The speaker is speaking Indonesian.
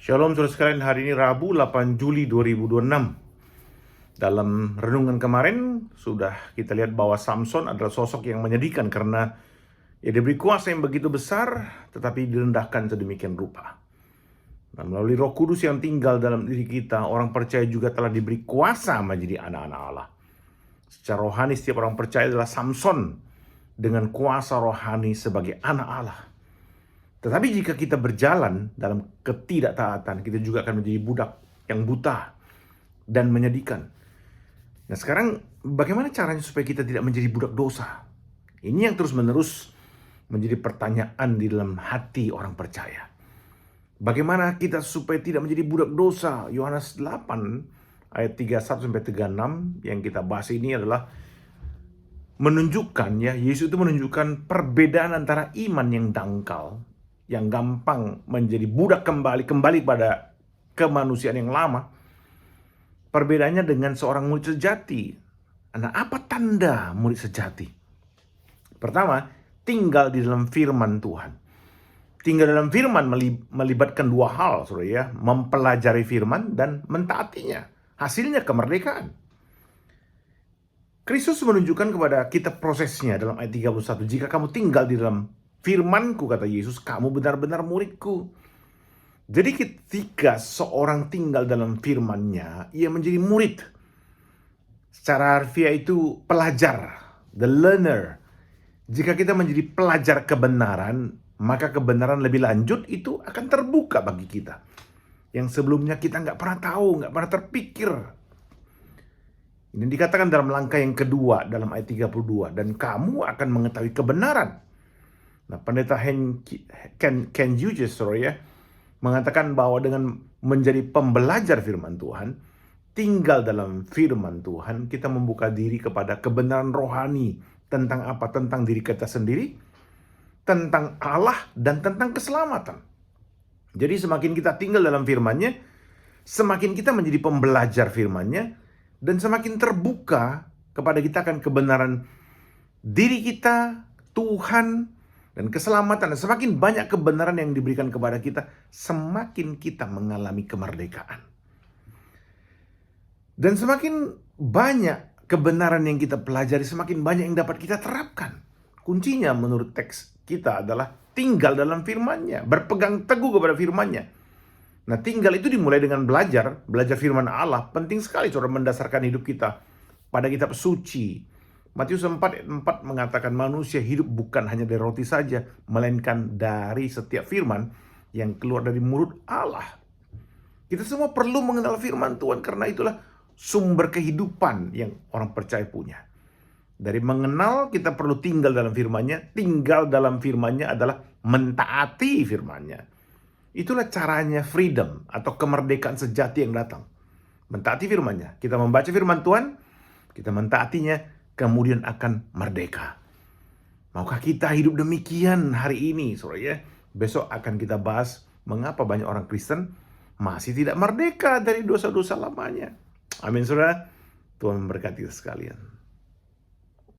Shalom saudara sekalian, hari ini Rabu 8 Juli 2026. Dalam renungan kemarin sudah kita lihat bahwa Samson adalah sosok yang menyedihkan karena diberi kuasa yang begitu besar tetapi direndahkan sedemikian rupa. Dan melalui Roh Kudus yang tinggal dalam diri kita, orang percaya juga telah diberi kuasa menjadi anak-anak Allah. Secara rohani setiap orang percaya adalah Samson dengan kuasa rohani sebagai anak Allah. Tetapi jika kita berjalan dalam ketidaktaatan, kita juga akan menjadi budak yang buta dan menyedihkan. Nah sekarang bagaimana caranya supaya kita tidak menjadi budak dosa? Ini yang terus-menerus menjadi pertanyaan di dalam hati orang percaya. Bagaimana kita supaya tidak menjadi budak dosa? Yohanes 8 ayat 31-36 yang kita bahas ini adalah menunjukkan, Yesus itu menunjukkan perbedaan antara iman yang dangkal, yang gampang menjadi budak kembali pada kemanusiaan yang lama. Perbedaannya dengan seorang murid sejati. Nah, apa tanda murid sejati? Pertama, tinggal di dalam firman Tuhan. Tinggal dalam firman melibatkan dua hal, saudara ya, mempelajari firman dan mentaatinya. Hasilnya kemerdekaan. Kristus menunjukkan kepada kita prosesnya dalam ayat 31. Jika kamu tinggal di dalam firman-Ku, kata Yesus, kamu benar-benar murid-Ku. Jadi ketika seorang tinggal dalam firman-Nya, ia menjadi murid. Secara harfiah itu pelajar, the learner. Jika kita menjadi pelajar kebenaran, maka kebenaran lebih lanjut itu akan terbuka bagi kita. Yang sebelumnya kita nggak pernah tahu, nggak pernah terpikir. Ini dikatakan dalam langkah yang kedua, dalam ayat 32. Dan kamu akan mengetahui kebenaran. Nah, pendeta Ken Hughes mengatakan bahwa dengan menjadi pembelajar firman Tuhan, tinggal dalam firman Tuhan, kita membuka diri kepada kebenaran rohani. Tentang apa? Tentang diri kita sendiri, tentang Allah, dan tentang keselamatan. Jadi semakin kita tinggal dalam firman-Nya, semakin kita menjadi pembelajar firman-Nya, dan semakin terbuka kepada kita akan kebenaran diri kita, Tuhan, dan keselamatan. Semakin banyak kebenaran yang diberikan kepada kita, semakin kita mengalami kemerdekaan. Dan semakin banyak kebenaran yang kita pelajari, semakin banyak yang dapat kita terapkan. Kuncinya menurut teks kita adalah tinggal dalam firman-Nya, berpegang teguh kepada firman-Nya. Nah, tinggal itu dimulai dengan belajar firman Allah. Penting sekali saudara mendasarkan hidup kita pada kitab suci. Matius 4:4 mengatakan manusia hidup bukan hanya dari roti saja, melainkan dari setiap firman yang keluar dari mulut Allah. Kita semua perlu mengenal firman Tuhan karena itulah sumber kehidupan yang orang percaya punya. Dari mengenal kita perlu tinggal dalam firman-Nya. Tinggal dalam firman-Nya adalah mentaati firman-Nya. Itulah caranya freedom atau kemerdekaan sejati yang datang. Mentaati firman-Nya. Kita membaca firman Tuhan, kita mentaatinya, kemudian akan merdeka. Maukah kita hidup demikian hari ini, saudara ya? Besok akan kita bahas mengapa banyak orang Kristen masih tidak merdeka dari dosa-dosa lamanya. Amin, saudara. Tuhan memberkati sekalian.